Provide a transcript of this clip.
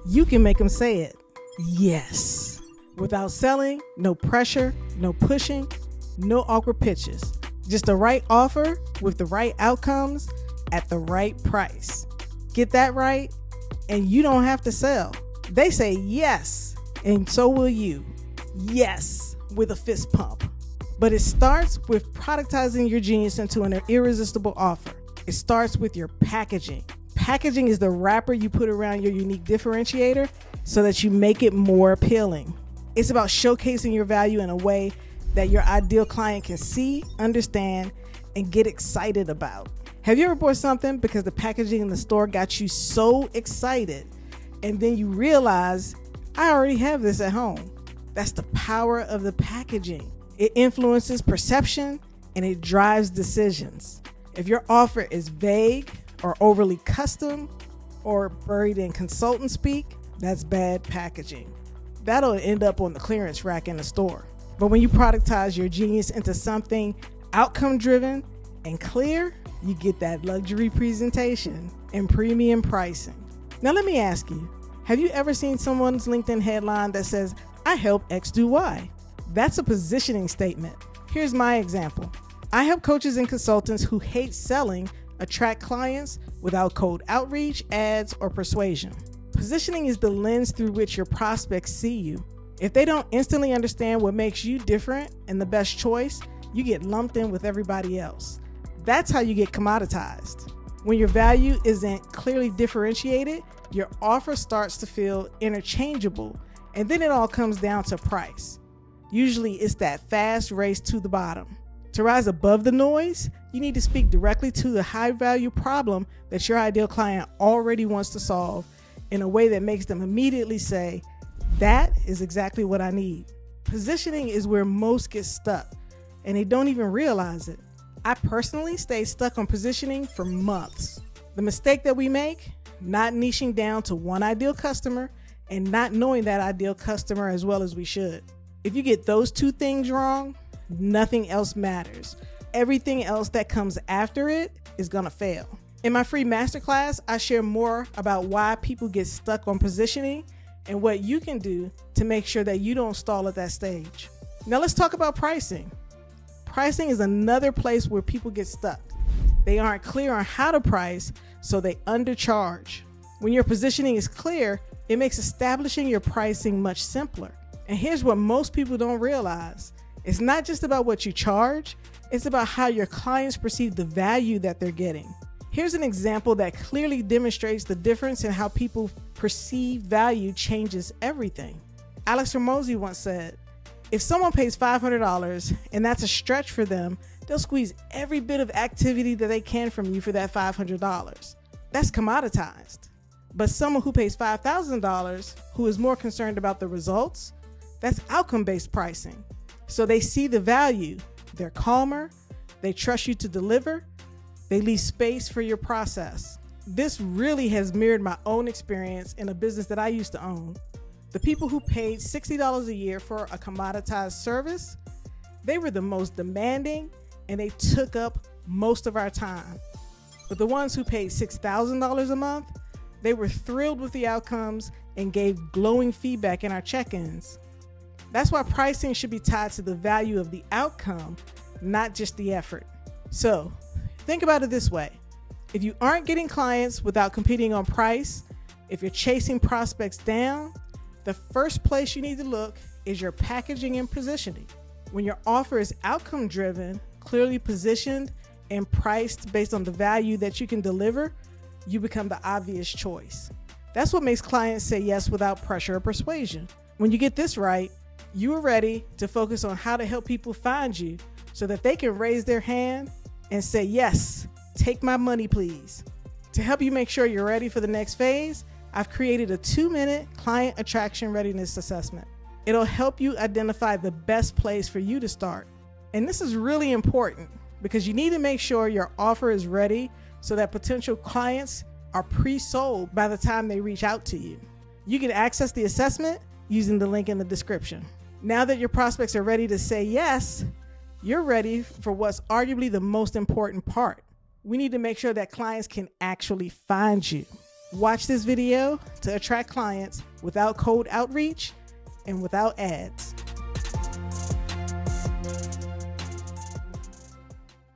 you can make them say it. Yes. Without selling, no pressure, no pushing, no awkward pitches. Just the right offer with the right outcomes at the right price. Get that right, and you don't have to sell. They say yes, and so will you. Yes, with a fist pump. But it starts with productizing your genius into an irresistible offer. It starts with your packaging. Packaging is the wrapper you put around your unique differentiator so that you make it more appealing. It's about showcasing your value in a way that your ideal client can see, understand, and get excited about. Have you ever bought something because the packaging in the store got you so excited, and then you realize, I already have this at home? That's the power of the packaging. It influences perception and it drives decisions. If your offer is vague or overly custom or buried in consultant speak, that's bad packaging. That'll end up on the clearance rack in the store. But when you productize your genius into something outcome-driven and clear, you get that luxury presentation and premium pricing. Now let me ask you, have you ever seen someone's LinkedIn headline that says, I help X do Y? That's a positioning statement. Here's my example. I help coaches and consultants who hate selling attract clients without cold outreach, ads, or persuasion. Positioning is the lens through which your prospects see you. If they don't instantly understand what makes you different and the best choice, you get lumped in with everybody else. That's how you get commoditized. When your value isn't clearly differentiated, your offer starts to feel interchangeable, and then it all comes down to price. Usually it's that fast race to the bottom. To rise above the noise, you need to speak directly to the high value problem that your ideal client already wants to solve in a way that makes them immediately say, that is exactly what I need. Positioning is where most get stuck, and they don't even realize it. I personally stayed stuck on positioning for months. The mistake that we make, not niching down to one ideal customer and not knowing that ideal customer as well as we should. If you get those two things wrong, nothing else matters. Everything else that comes after it is gonna fail. In my free masterclass, I share more about why people get stuck on positioning and what you can do to make sure that you don't stall at that stage. Now let's talk about pricing. Pricing is another place where people get stuck. They aren't clear on how to price, so they undercharge. When your positioning is clear, it makes establishing your pricing much simpler. And here's what most people don't realize. It's not just about what you charge, it's about how your clients perceive the value that they're getting. Here's an example that clearly demonstrates the difference in how people perceive value changes everything. Alex Hormozi once said, if someone pays $500 and that's a stretch for them, they'll squeeze every bit of activity that they can from you for that $500. That's commoditized. But someone who pays $5,000, who is more concerned about the results, that's outcome-based pricing. So they see the value, they're calmer, they trust you to deliver, they leave space for your process. This really has mirrored my own experience in a business that I used to own. The people who paid $60 a year for a commoditized service, they were the most demanding and they took up most of our time. But the ones who paid $6,000 a month, they were thrilled with the outcomes and gave glowing feedback in our check-ins. That's why pricing should be tied to the value of the outcome, not just the effort. So think about it this way. If you aren't getting clients without competing on price, if you're chasing prospects down, the first place you need to look is your packaging and positioning. When your offer is outcome driven, clearly positioned, and priced based on the value that you can deliver, you become the obvious choice. That's what makes clients say yes without pressure or persuasion. When you get this right, you are ready to focus on how to help people find you so that they can raise their hand and say, yes, take my money, please. To help you make sure you're ready for the next phase, I've created a 2-minute client attraction readiness assessment. It'll help you identify the best place for you to start. And this is really important because you need to make sure your offer is ready so that potential clients are pre-sold by the time they reach out to you. You can access the assessment using the link in the description. Now that your prospects are ready to say yes, you're ready for what's arguably the most important part. We need to make sure that clients can actually find you. Watch this video to attract clients without cold outreach and without ads.